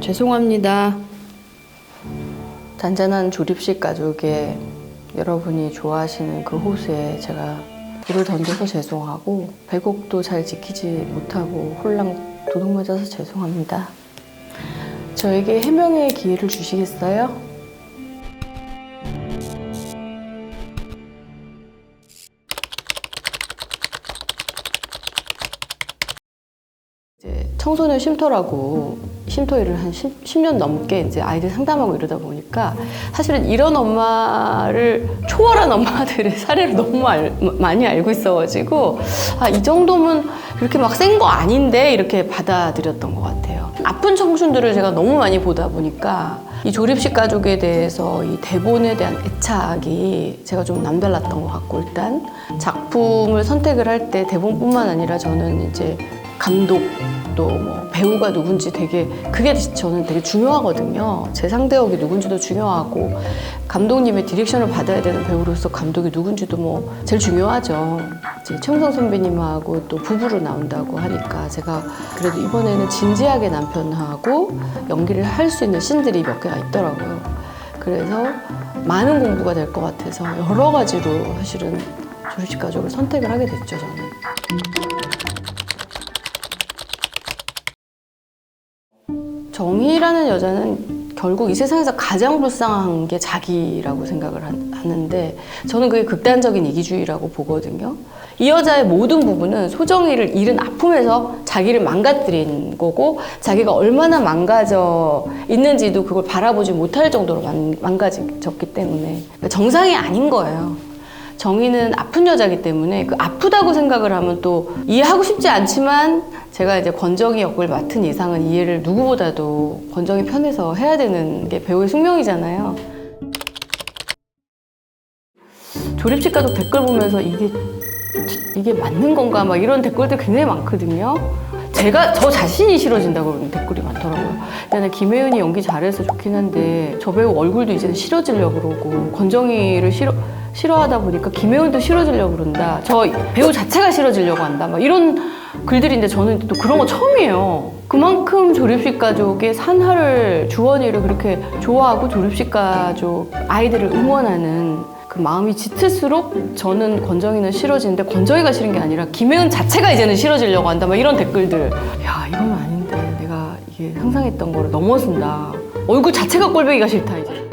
죄송합니다. 잔잔한 조립식 가족에 여러분이 좋아하시는 그 호수에 제가 불을 던져서 죄송하고 배곡도 잘 지키지 못하고 홀랑 도둑 맞아서 죄송합니다. 저에게 해명의 기회를 주시겠어요? 이제 청소년 쉼터라고 쉼터 일을 한 10년 넘게 이제 아이들 상담하고 이러다 보니까 사실은 이런 엄마를 초월한 엄마들의 사례를 너무 많이 알고 있어가지고 이 정도면 그렇게 막 센 거 아닌데 이렇게 받아들였던 것 같아요. 아픈 청춘들을 제가 너무 많이 보다 보니까 이 조립식 가족에 대해서 이 대본에 대한 애착이 제가 좀 남달랐던 것 같고, 일단 작품을 선택을 할 때 대본뿐만 아니라 저는 이제 감독 또 뭐 배우가 누군지 그게 저는 되게 중요하거든요. 제 상대역이 누군지도 중요하고 감독님의 디렉션을 받아야 되는 배우로서 감독이 누군지도 뭐 제일 중요하죠. 이제 최은성 선배님하고 또 부부로 나온다고 하니까 제가 그래도 이번에는 진지하게 남편하고 연기를 할 수 있는 씬들이 몇 개가 있더라고요. 그래서 많은 공부가 될 것 같아서 여러 가지로 사실은 조립식 가족을 선택을 하게 됐죠, 저는. 정희라는 여자는 결국 이 세상에서 가장 불쌍한 게 자기라고 생각을 하는데 저는 그게 극단적인 이기주의라고 보거든요. 이 여자의 모든 부분은 소정이를 잃은 아픔에서 자기를 망가뜨린 거고 자기가 얼마나 망가져 있는지도 그걸 바라보지 못할 정도로 망가졌기 때문에 정상이 아닌 거예요. 정희는 아픈 여자이기 때문에 그 아프다고 생각을 하면 또 이해하고 싶지 않지만 제가 이제 권정희 역을 맡은 이상은 이해를 누구보다도 권정희 편에서 해야 되는 게 배우의 숙명이잖아요. 조립식 가족 댓글 보면서 이게 맞는 건가 막 이런 댓글들 굉장히 많거든요. 저 자신이 싫어진다고 그러는 댓글이 많더라고요. 일단은 김혜은이 연기 잘해서 좋긴 한데 저 배우 얼굴도 이제는 싫어지려고 그러고 권정희를 싫어하다 보니까 김혜은도 싫어지려고 그런다. 저 배우 자체가 싫어지려고 한다. 막 이런 글들인데 저는 또 그런 거 처음이에요. 그만큼 조립식 가족의 산하를 주원이를 그렇게 좋아하고 조립식 가족 아이들을 응원하는 그 마음이 짙을수록 저는 권정희는 싫어지는데 권정희가 싫은 게 아니라 김혜은 자체가 이제는 싫어지려고 한다. 막 이런 댓글들. 야, 이건 아닌데 내가 이게 상상했던 거를 넘어선다. 얼굴 자체가 꼴보기가 싫다 이제.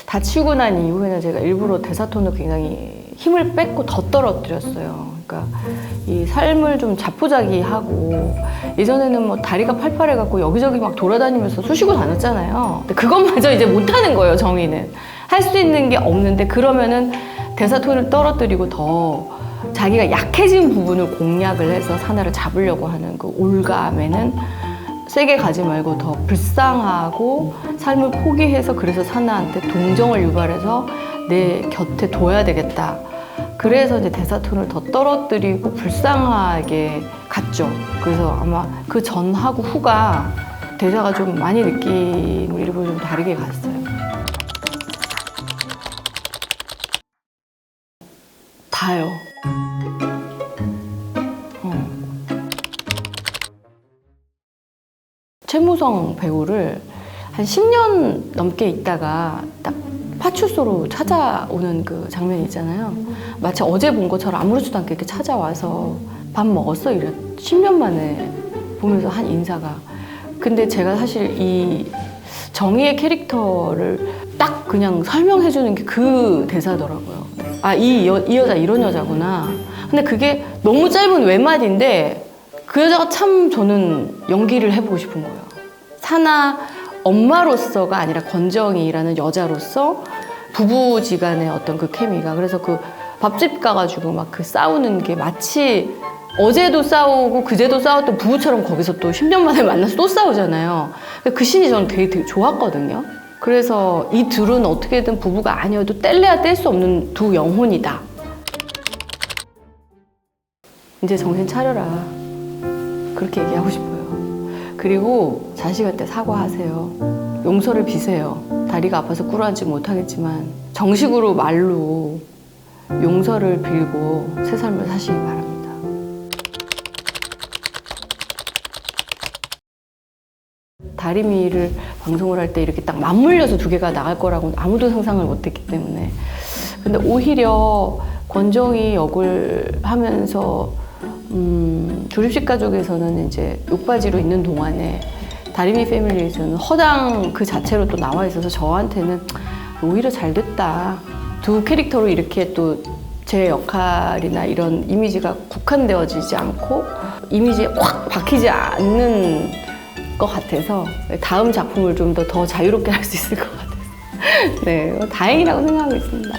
다치고 난 이후에는 제가 일부러 대사톤을 굉장히 힘을 뺐고 더 떨어뜨렸어요. 그러니까 이 삶을 좀 자포자기하고 예전에는 뭐 다리가 팔팔해갖고 여기저기 막 돌아다니면서 쑤시고 다녔잖아요. 근데 그것마저 이제 못하는 거예요, 정의는. 할 수 있는 게 없는데 그러면은 대사톤을 떨어뜨리고 더 자기가 약해진 부분을 공략을 해서 사나를 잡으려고 하는 그 올감에는 세게 가지 말고 더 불쌍하고 삶을 포기해서 그래서 사나한테 동정을 유발해서 내 곁에 둬야 되겠다. 그래서 이제 대사톤을 더 떨어뜨리고 불쌍하게 갔죠. 그래서 아마 그 전하고 후가 대사가 좀 많이 느낌을 일부러 좀 다르게 갔어요. 다요. 최무성 배우를 한 10년 넘게 있다가 딱 파출소로 찾아오는 그 장면이 있잖아요. 마치 어제 본 것처럼 아무렇지도 않게 이렇게 찾아와서 밥 먹었어? 이래 10년 만에 보면서 한 인사가. 근데 제가 사실 이 정희의 캐릭터를 딱 그냥 설명해주는 게 그 대사더라고요. 이 여자 이런 여자구나. 근데 그게 너무 짧은 외마디인데 그 여자가 참 저는 연기를 해보고 싶은 거예요. 사나 엄마로서가 아니라 권정희라는 여자로서 부부지간의 어떤 그 케미가. 그래서 그 밥집 가가지고 막 그 싸우는 게 마치 어제도 싸우고 그제도 싸웠던 부부처럼 거기서 또 10년 만에 만나서 또 싸우잖아요. 그 씬이 저는 되게 좋았거든요. 그래서 이 둘은 어떻게든 부부가 아니어도 뗄래야 뗄 수 없는 두 영혼이다. 이제 정신 차려라. 그렇게 얘기하고 싶어요. 그리고 자식한테 사과하세요. 용서를 비세요. 다리가 아파서 꿇어앉지 못하겠지만 정식으로 말로 용서를 빌고 새 삶을 사시기 바랍니다. 다리미를 방송을 할 때 이렇게 딱 맞물려서 두 개가 나갈 거라고는 아무도 상상을 못했기 때문에. 근데 오히려 권정희 역을 하면서 조립식 가족에서는 이제 욕바지로 있는 동안에 다리미 패밀리에서는 허당 그 자체로 또 나와 있어서 저한테는 오히려 잘 됐다. 두 캐릭터로 이렇게 또 제 역할이나 이런 이미지가 국한되어지지 않고 이미지에 확 박히지 않는 것 같아서 다음 작품을 좀 더 자유롭게 할 수 있을 것 같아서 네, 다행이라고 생각하고 있습니다.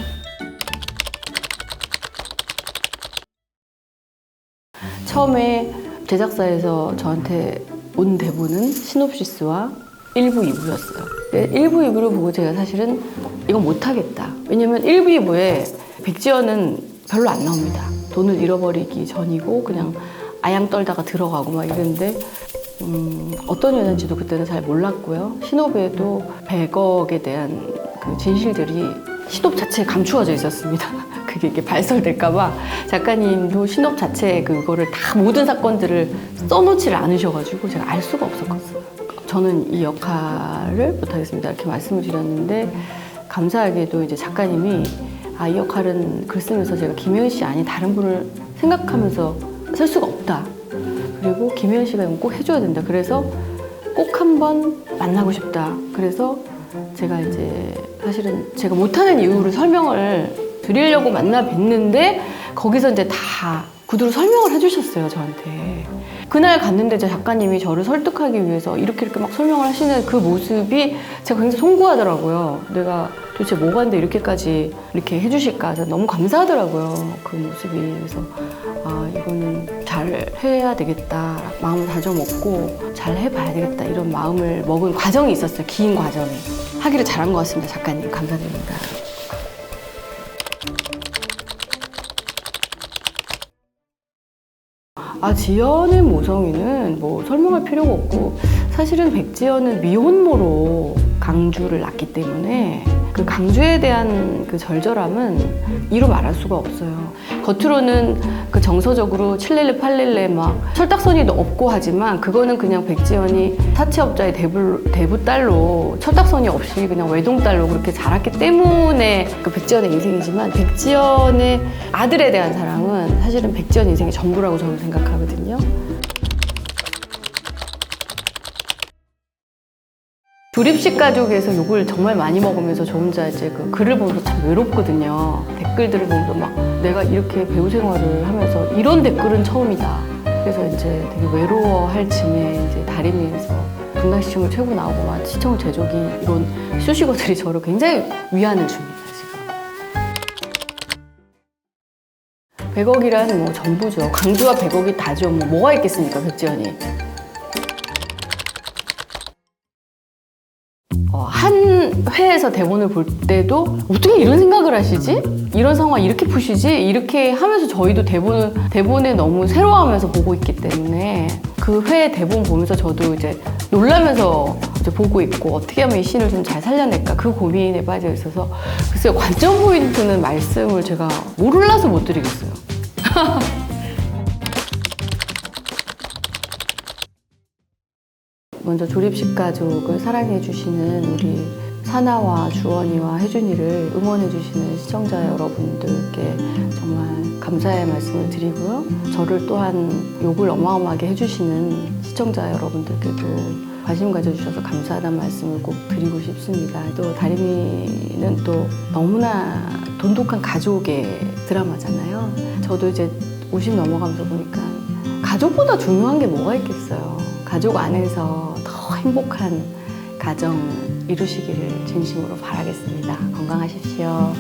처음에 제작사에서 저한테 온 대본은 시놉시스와 1부, 2부였어요. 1부, 2부를 보고 제가 사실은 이건 못하겠다. 왜냐면 1부, 2부에 백지연은 별로 안 나옵니다. 돈을 잃어버리기 전이고 그냥 아양 떨다가 들어가고 막 이랬는데 어떤 여자인지도 그때는 잘 몰랐고요. 신호부에도 100억에 대한 그 진실들이 신호부 자체에 감추어져 있었습니다. 그게 이렇게 발설될까봐 작가님도 신호부 자체에 그거를 다 모든 사건들을 써놓지를 않으셔가지고 제가 알 수가 없었거든요. 저는 이 역할을 못하겠습니다. 이렇게 말씀을 드렸는데 감사하게도 이제 작가님이 이 역할은 글 쓰면서 제가 김혜은 씨 아닌 다른 분을 생각하면서 쓸 수가 없다. 그리고 김혜은 씨가 이건 꼭 해줘야 된다. 그래서 꼭 한번 만나고 싶다. 그래서 제가 이제 사실은 제가 못하는 이유를 설명을 드리려고 만나 뵀는데 거기서 이제 다 구두로 설명을 해주셨어요, 저한테. 그날 갔는데 제 작가님이 저를 설득하기 위해서 이렇게 막 설명을 하시는 그 모습이 제가 굉장히 송구하더라고요. 내가 도대체 뭐가 있는데 이렇게까지 이렇게 해주실까. 그래서 너무 감사하더라고요, 그 모습이. 그래서 이거는 잘 해야 되겠다. 마음을 다져먹고 잘 해봐야 되겠다. 이런 마음을 먹은 과정이 있었어요, 긴 과정이. 하기를 잘한 것 같습니다, 작가님. 감사드립니다. 지연의 모성이는 뭐 설명할 필요가 없고 사실은 백지연은 미혼모로 강주를 낳기 때문에 그 강주에 대한 그 절절함은 이루 말할 수가 없어요. 겉으로는 그 정서적으로 7렐레 8렐레 막 철딱서니도 없고 하지만 그거는 그냥 백지연이 사채업자의 대부딸로 철딱서니 없이 그냥 외동딸로 그렇게 자랐기 때문에 그 백지연의 인생이지만 백지연의 아들에 대한 사랑은 사실은 백지연 인생의 전부라고 저는 생각하거든요. 조립식 가족에서 욕을 정말 많이 먹으면서 저 혼자 이제 그 글을 보면서 참 외롭거든요. 댓글들을 보면서 막 내가 이렇게 배우 생활을 하면서 이런 댓글은 처음이다. 그래서 이제 되게 외로워할 즈음에 이제 다리미에서 분당시청을 최고 나오고 막 시청 제조기 이런 수식어들이 저를 굉장히 위안을 줍니다, 지금. 100억이란 뭐 전부죠. 강주와 100억이 다죠. 뭐가 있겠습니까, 백지연이. 한 회에서 대본을 볼 때도 어떻게 이런 생각을 하시지? 이런 상황 이렇게 푸시지? 이렇게 하면서 저희도 대본에 너무 새로워하면서 보고 있기 때문에 그 회 대본 보면서 저도 이제 놀라면서 이제 보고 있고 어떻게 하면 이 씬을 좀 잘 살려낼까 그 고민에 빠져 있어서 글쎄요, 관점 포인트는 말씀을 제가 몰라서 못 드리겠어요. 먼저 조립식 가족을 사랑해주시는 우리 사나와 주원이와 혜준이를 응원해주시는 시청자 여러분들께 정말 감사의 말씀을 드리고요. 저를 또한 욕을 어마어마하게 해주시는 시청자 여러분들께도 관심 가져주셔서 감사하다는 말씀을 꼭 드리고 싶습니다. 또 다리미는 또 너무나 돈독한 가족의 드라마잖아요. 저도 이제 50 넘어가면서 보니까 가족보다 중요한 게 뭐가 있겠어요. 가족 안에서 더 행복한 가정 이루시기를 진심으로 바라겠습니다. 건강하십시오.